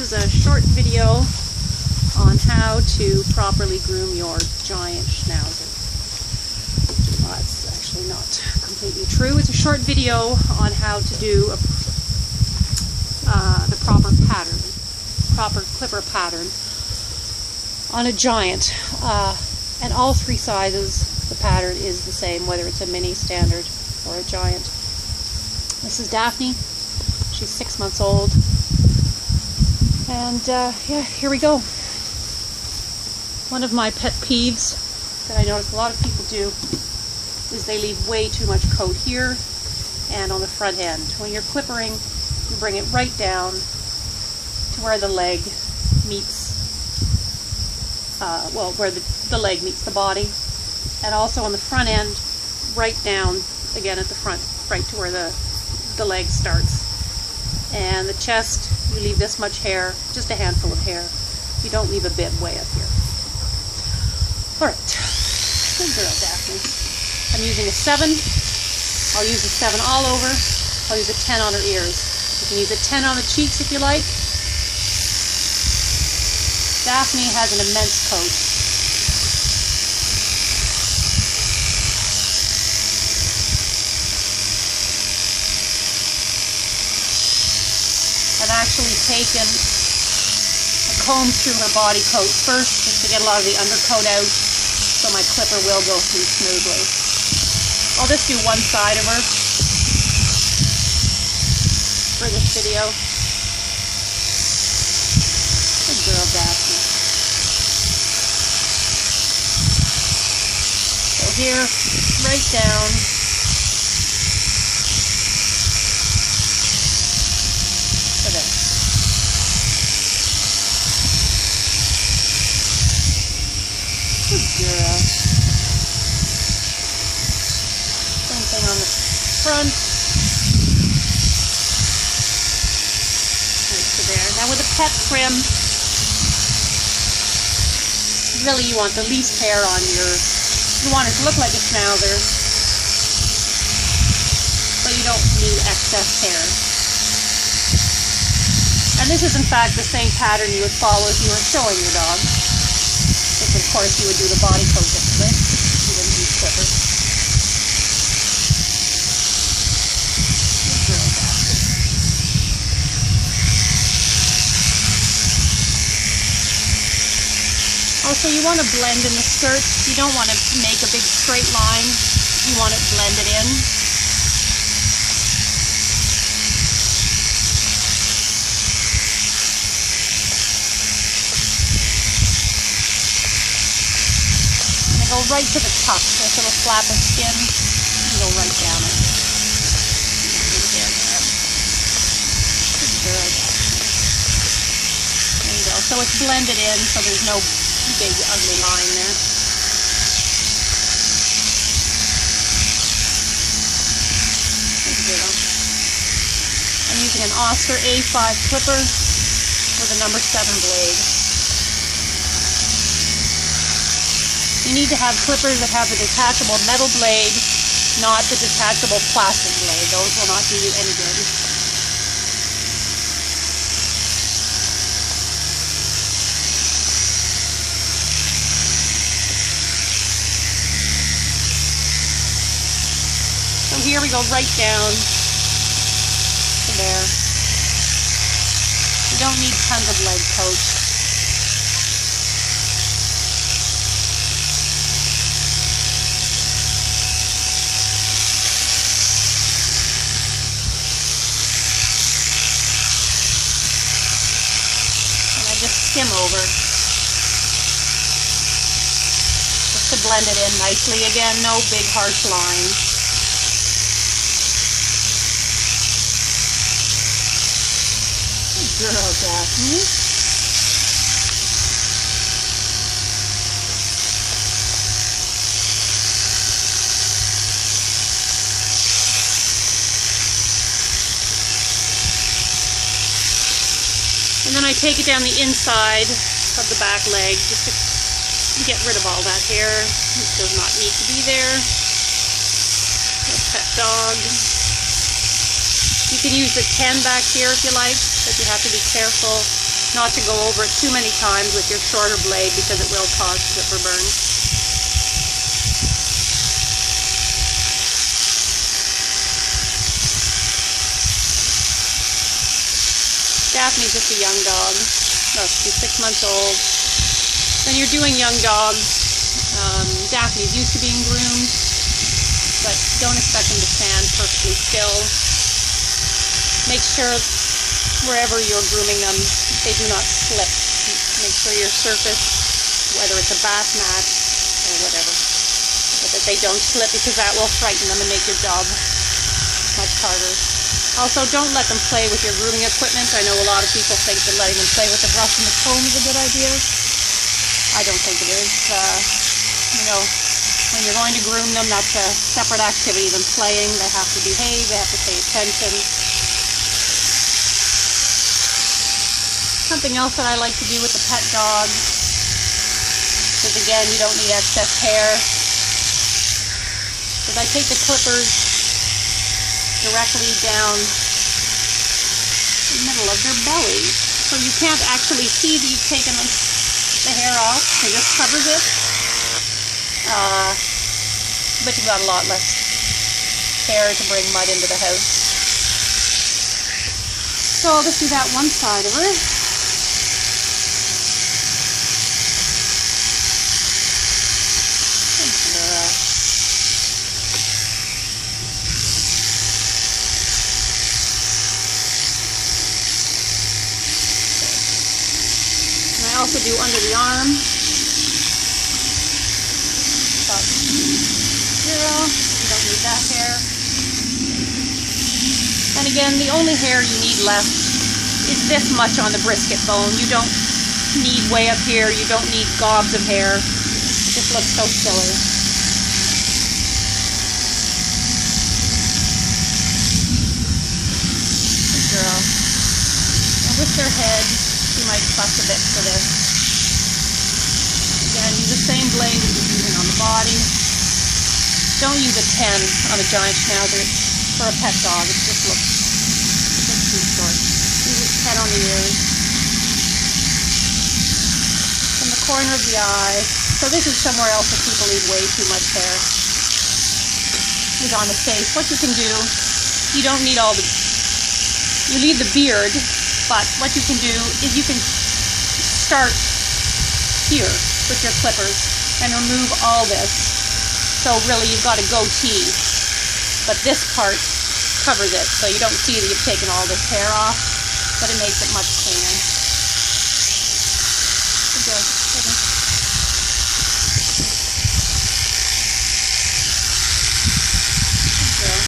This is a short video on how to properly groom your giant Schnauzer. Well, that's actually not completely true. It's a short video on how to do the proper clipper pattern on a giant. And all three sizes, the pattern is the same, whether it's a mini, standard, or a giant. This is Daphne. She's 6 months old. And yeah, here we go. One of my pet peeves that I notice a lot of people do is they leave way too much coat here and on the front end. When you're clippering, you bring it right down to where the leg meets, well, where the leg meets the body, and also on the front end, right down again at the front, right to where the leg starts. And the chest, you leave this much hair, just a handful of hair. You don't leave a bit way up here. Alright, good girl, Daphne. I'm using a 7. I'll use a 7 all over. I'll use a 10 on her ears. You can use a 10 on the cheeks if you like. Daphne has an immense coat. I've actually taken a comb through her body coat first, just to get a lot of the undercoat out, so my clipper will go through smoothly. I'll just do one side of her for this video. Good girl, Daphne. So here, right down. Good girl. Same thing on the front. Right to there. Now with a pet trim, really you want the least hair on you want it to look like a Schnauzer, but you don't need excess hair. And this is in fact the same pattern you would follow if you were showing your dog. If, of course, you would do the body coat differently. You wouldn't use clippers. Good girl, Daphne. Also, you want to blend in the skirt. You don't want to make a big straight line. You want it blended in. Go right to the tuck, this little flap of skin, and go right down it. Good girl. There you go. So it's blended in, so there's no big ugly line there. Good girl. I'm using an Oscar A5 clipper with a number 7 blade. You need to have clippers that have the detachable metal blade, not the detachable plastic blade. Those will not do you any good. So here we go right down to there. You don't need tons of leg coat. Skim over, just to blend it in nicely. Again, no big harsh lines. Good girl, Daphne. And then I take it down the inside of the back leg just to get rid of all that hair. It does not need to be there. Pet dog. You can use the 10 back here if you like, but you have to be careful not to go over it too many times with your shorter blade because it will cause clipper burns. Daphne's just a young dog. Look, she's 6 months old. When you're doing young dogs, Daphne's used to being groomed, but don't expect them to stand perfectly still. Make sure wherever you're grooming them, they do not slip. Make sure your surface, whether it's a bath mat or whatever, but that they don't slip, because that will frighten them and make your job much harder. Also, don't let them play with your grooming equipment. I know a lot of people think that letting them play with the brush and the comb is a good idea. I don't think it is. You know, when you're going to groom them, that's a separate activity than playing. They have to behave, they have to pay attention. Something else that I like to do with the pet dog is, again, you don't need excess hair. Is I take the clippers directly down the middle of their belly, so you can't actually see that you've taken the hair off. It just covers it, but you've got a lot less hair to bring mud into the house. So I'll just do that one side of her. I also do under the arm. But, girl, you don't need that hair. And again, the only hair you need left is this much on the brisket bone. You don't need way up here. You don't need gobs of hair. It just looks so silly. Good girl. Now with their head, you might fuss a bit for this. Again, use the same blade that you're using on the body. Don't use a 10 on a giant Schnauzer for a pet dog. It just looks too short. Use a 10 on the ears. From the corner of the eye. So this is somewhere else that people leave way too much hair. Is on the face. What you can do, you don't need all the... You leave the beard, but what you can do is you can start here with your clippers and remove all this. So really you've got a goatee, but this part covers it, so you don't see that you've taken all this hair off, but it makes it much cleaner.